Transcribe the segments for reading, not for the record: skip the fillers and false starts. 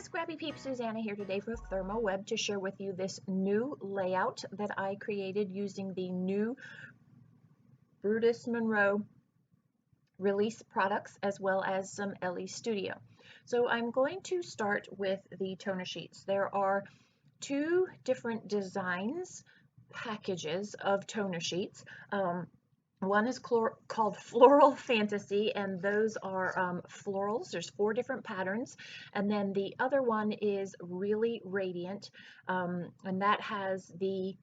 Scrappy Peep, Susanna here today for ThermOWeb to share with you this new layout that I created using the new Brutus Monroe release products as well as some LE Studio. So I'm going to start with the toner sheets. There are two different designs, packages of toner sheets. One is called Floral Fantasy, and those are florals. There's 4 different patterns. And then the other one is Really Radiant, and that has the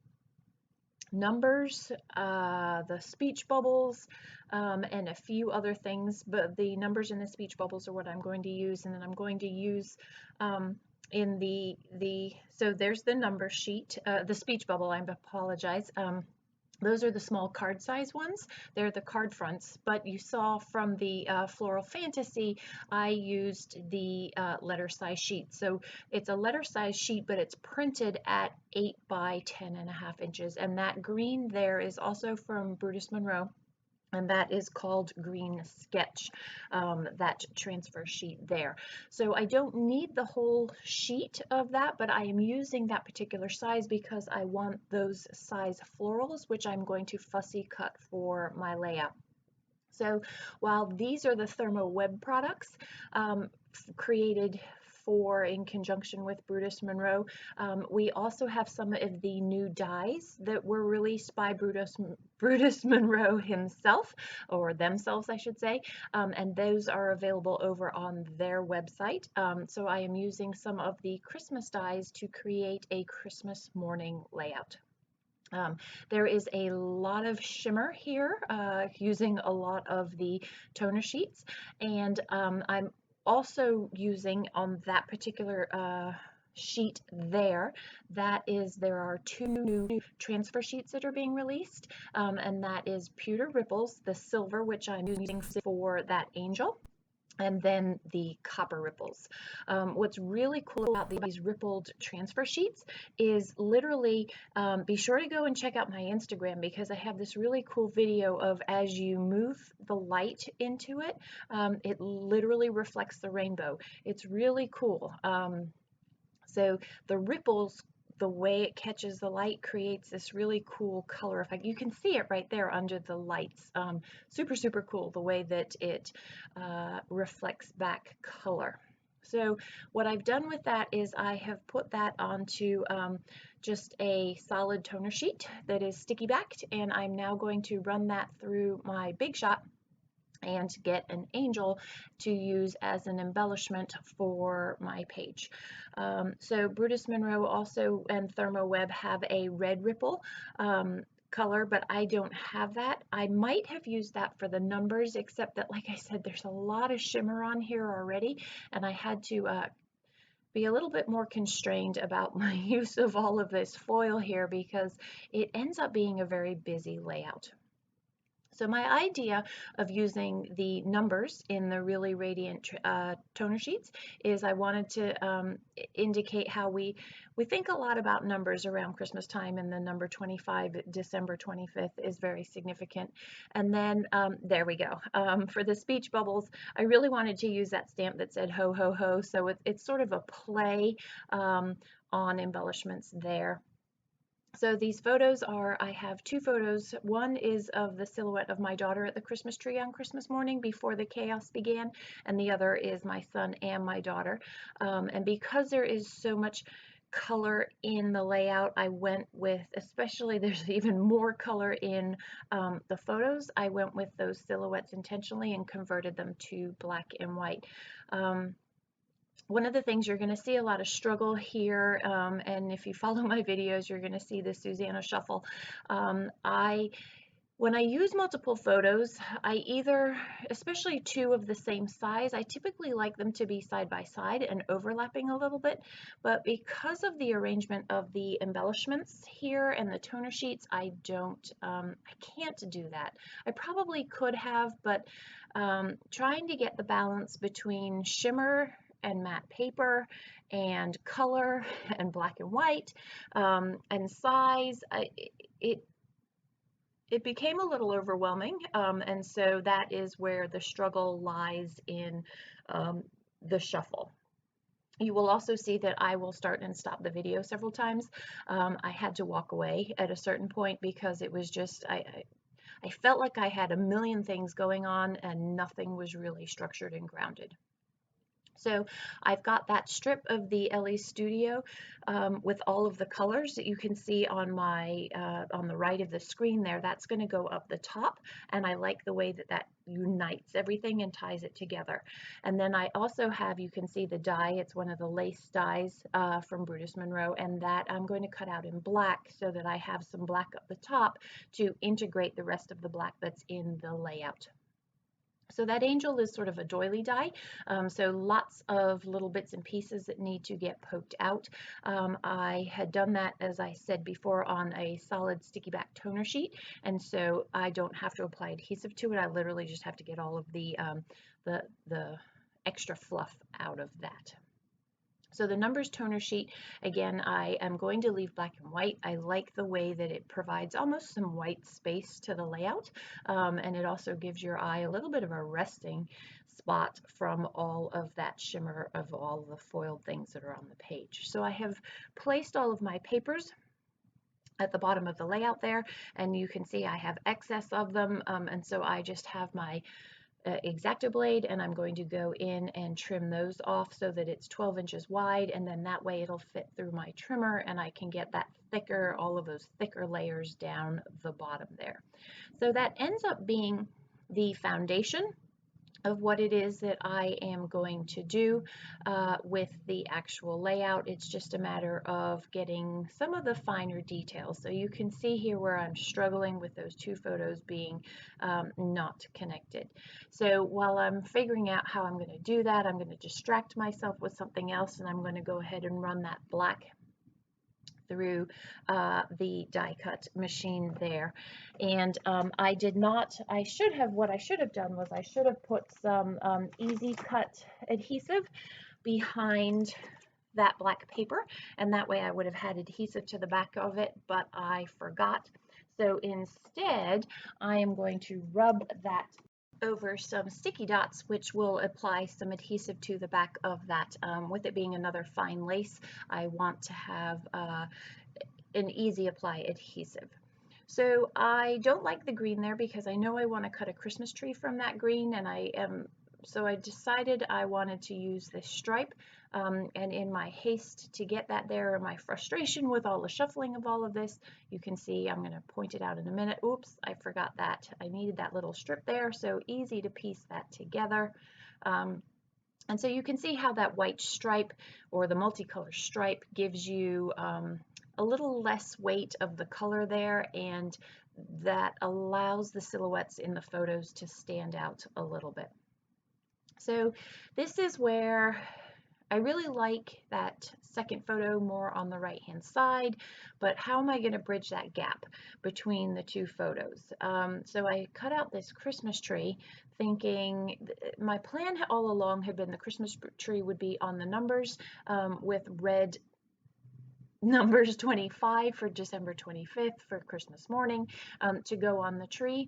numbers, the speech bubbles, and a few other things. But the numbers and the speech bubbles are what I'm going to use, and then I'm going to use in so there's the number sheet, the speech bubble, I apologize. Those are the small card size ones. They're the card fronts, but you saw from the Floral Fantasy, I used the letter size sheet. So it's a letter size sheet, but it's printed at 8 by 10.5 inches. And that green there is also from Brutus Monroe. And that is called Green Sketch, that transfer sheet there. So I don't need the whole sheet of that, but I am using that particular size because I want those size florals, which I'm going to fussy cut for my layout. So while these are the ThermOWeb products created in conjunction with Brutus Monroe, we also have some of the new dyes that were released by Brutus Monroe himself, or themselves I should say, and those are available over on their website. So I am using some of the Christmas dyes to create a Christmas morning layout. There is a lot of shimmer here using a lot of the toner sheets, and I'm also using on that particular sheet there are 2 new transfer sheets that are being released, and that is Pewter Ripples, the silver, which I'm using for that angel, and then the copper ripples. What's really cool about these rippled transfer sheets is literally, be sure to go and check out my Instagram, because I have this really cool video of as you move the light into it, it literally reflects the rainbow. It's really cool. So the ripples, the way it catches the light, creates this really cool color effect. You can see it right there under the lights. Super, super cool the way that it reflects back color. So what I've done with that is I have put that onto just a solid toner sheet that is sticky backed, and I'm now going to run that through my Big Shot and get an angel to use as an embellishment for my page. So Brutus Monroe also and ThermOWeb have a red ripple color, but I don't have that. I might have used that for the numbers, except that, like I said, there's a lot of shimmer on here already, and I had to be a little bit more constrained about my use of all of this foil here, because it ends up being a very busy layout. So my idea of using the numbers in the Really Radiant toner sheets is I wanted to indicate how we think a lot about numbers around Christmas time, and the number 25, December 25th, is very significant. And then there we go. For the speech bubbles, I really wanted to use that stamp that said ho ho ho, so it's sort of a play on embellishments there. So these photos I have 2 photos. One is of the silhouette of my daughter at the Christmas tree on Christmas morning before the chaos began, and the other is my son and my daughter. And because there is so much color in the layout, I went with, especially there's even more color in the photos, I went with those silhouettes intentionally and converted them to black and white. One of the things you're going to see a lot of struggle here, and if you follow my videos, you're going to see the Susanna shuffle. When I use multiple photos, I either, especially 2 of the same size, I typically like them to be side by side and overlapping a little bit, but because of the arrangement of the embellishments here and the toner sheets, I can't do that. I probably could have, but trying to get the balance between shimmer and matte paper and color and black and white and size, it became a little overwhelming, and so that is where the struggle lies in the shuffle. You will also see that I will start and stop the video several times. I had to walk away at a certain point because it was just, I felt like I had a million things going on and nothing was really structured and grounded. So I've got that strip of the LE Studio with all of the colors that you can see on my on the right of the screen there. That's going to go up the top, and I like the way that that unites everything and ties it together. And then I also have, you can see the die. It's one of the lace dies from Brutus Monroe, and that I'm going to cut out in black so that I have some black up the top to integrate the rest of the black that's in the layout. So that angel is sort of a doily die, so lots of little bits and pieces that need to get poked out. I had done that, as I said before, on a solid sticky back toner sheet, and so I don't have to apply adhesive to it. I literally just have to get all of the extra fluff out of that. So the numbers toner sheet, again, I am going to leave black and white. I like the way that it provides almost some white space to the layout, and it also gives your eye a little bit of a resting spot from all of that shimmer of all the foiled things that are on the page. So I have placed all of my papers at the bottom of the layout there, and you can see I have excess of them, and so I just have my X-Acto blade, and I'm going to go in and trim those off so that it's 12 inches wide, and then that way it'll fit through my trimmer and I can get that thicker, all of those thicker layers down the bottom there. So that ends up being the foundation of what it is that I am going to do with the actual layout. It's just a matter of getting some of the finer details. So you can see here where I'm struggling with those two photos being not connected. So while I'm figuring out how I'm going to do that, I'm going to distract myself with something else, and I'm going to go ahead and run that black through the die cut machine there. And what I should have done was I should have put some easy cut adhesive behind that black paper, and that way I would have had adhesive to the back of it, but I forgot. So instead, I am going to rub that over some sticky dots, which will apply some adhesive to the back of that. With it being another fine lace, I want to have an easy apply adhesive. So I don't like the green there because I know I want to cut a Christmas tree from that green, and so I decided I wanted to use this stripe, and in my haste to get that there, and my frustration with all the shuffling of all of this, you can see, I'm going to point it out in a minute. Oops, I forgot that. I needed that little strip there, so easy to piece that together. And so you can see how that white stripe or the multicolor stripe gives you a little less weight of the color there, and that allows the silhouettes in the photos to stand out a little bit. So this is where I really like that second photo more on the right hand side, but how am I going to bridge that gap between the two photos? So I cut out this Christmas tree thinking, my plan all along had been the Christmas tree would be on the numbers with red numbers 25 for December 25th for Christmas morning to go on the tree.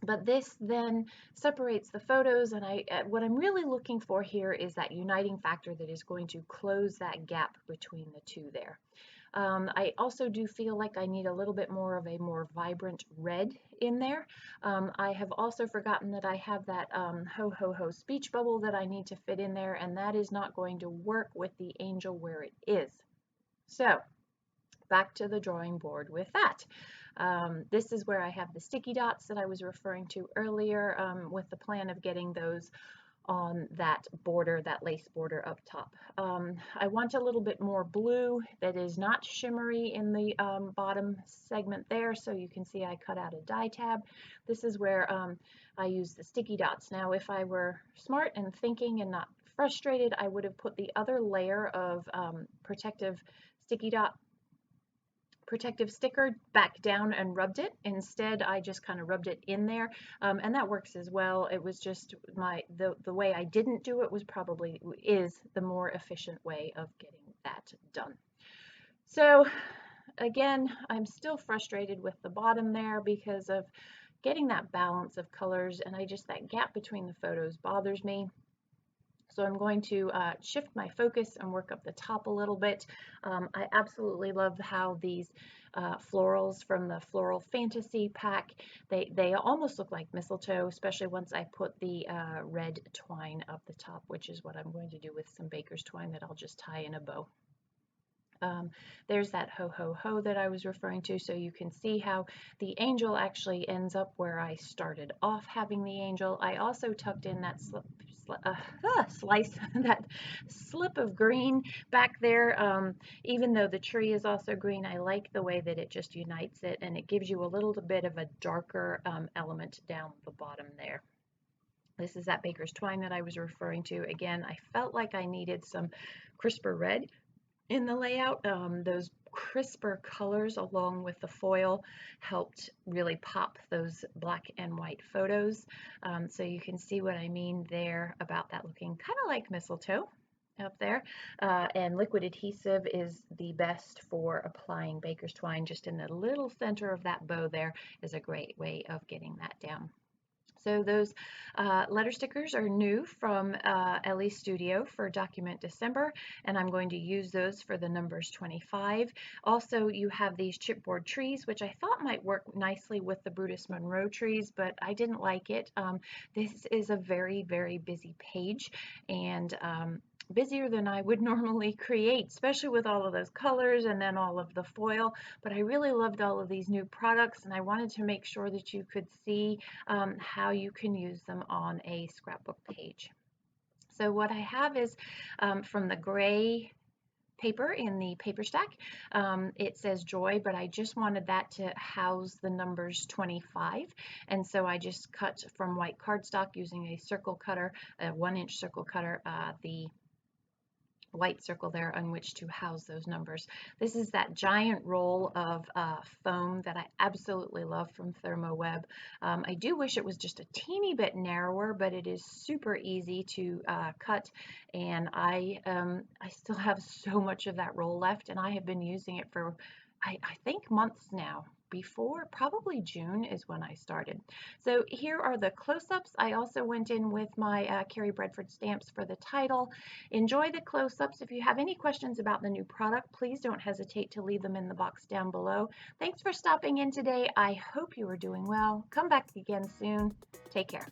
But this then separates the photos, and what I'm really looking for here is that uniting factor that is going to close that gap between the two there. I also do feel like I need a little bit more of a more vibrant red in there. I have also forgotten that I have that ho ho ho speech bubble that I need to fit in there, and that is not going to work with the angel where it is. So back to the drawing board with that. This is where I have the sticky dots that I was referring to earlier, with the plan of getting those on that border, that lace border up top. I want a little bit more blue that is not shimmery in the bottom segment there, so you can see I cut out a die tab. This is where I use the sticky dots. Now if I were smart and thinking and not frustrated, I would have put the other layer of protective sticker back down and rubbed it. Instead, I just kind of rubbed it in there, and that works as well. It was just the way I didn't do it is the more efficient way of getting that done. So again, I'm still frustrated with the bottom there because of getting that balance of colors, and that gap between the photos bothers me. So I'm going to shift my focus and work up the top a little bit. I absolutely love how these florals from the Floral Fantasy pack, they almost look like mistletoe, especially once I put the red twine up the top, which is what I'm going to do with some baker's twine that I'll just tie in a bow. There's that ho ho ho that I was referring to, so you can see how the angel actually ends up where I started off having the angel. I also tucked in that slice, that slip of green back there. Even though the tree is also green, I like the way that it just unites it, and it gives you a little bit of a darker element down the bottom there. This is that baker's twine that I was referring to. Again, I felt like I needed some crisper red in the layout. Those crisper colors along with the foil helped really pop those black and white photos. So you can see what I mean there about that looking kind of like mistletoe up there. And liquid adhesive is the best for applying baker's twine. Just in the little center of that bow there is a great way of getting that down. So those letter stickers are new from Ellie's Studio for Document December, and I'm going to use those for the numbers 25. Also, you have these chipboard trees, which I thought might work nicely with the Brutus Monroe trees, but I didn't like it. This is a very, very busy page, and busier than I would normally create, especially with all of those colors and then all of the foil. But I really loved all of these new products, and I wanted to make sure that you could see how you can use them on a scrapbook page. So what I have is from the gray paper in the paper stack. It says joy, but I just wanted that to house the numbers 25. And so I just cut from white cardstock using a circle cutter, a 1-inch circle cutter, the white circle there on which to house those numbers. This is that giant roll of foam that I absolutely love from ThermOWeb. I do wish it was just a teeny bit narrower, but it is super easy to cut, and I still have so much of that roll left, and I have been using it for I think months now. Before, probably June is when I started. So here are the close-ups. I also went in with my Carrie Bradford stamps for the title. Enjoy the close-ups. If you have any questions about the new product, please don't hesitate to leave them in the box down below. Thanks for stopping in today. I hope you are doing well. Come back again soon. Take care.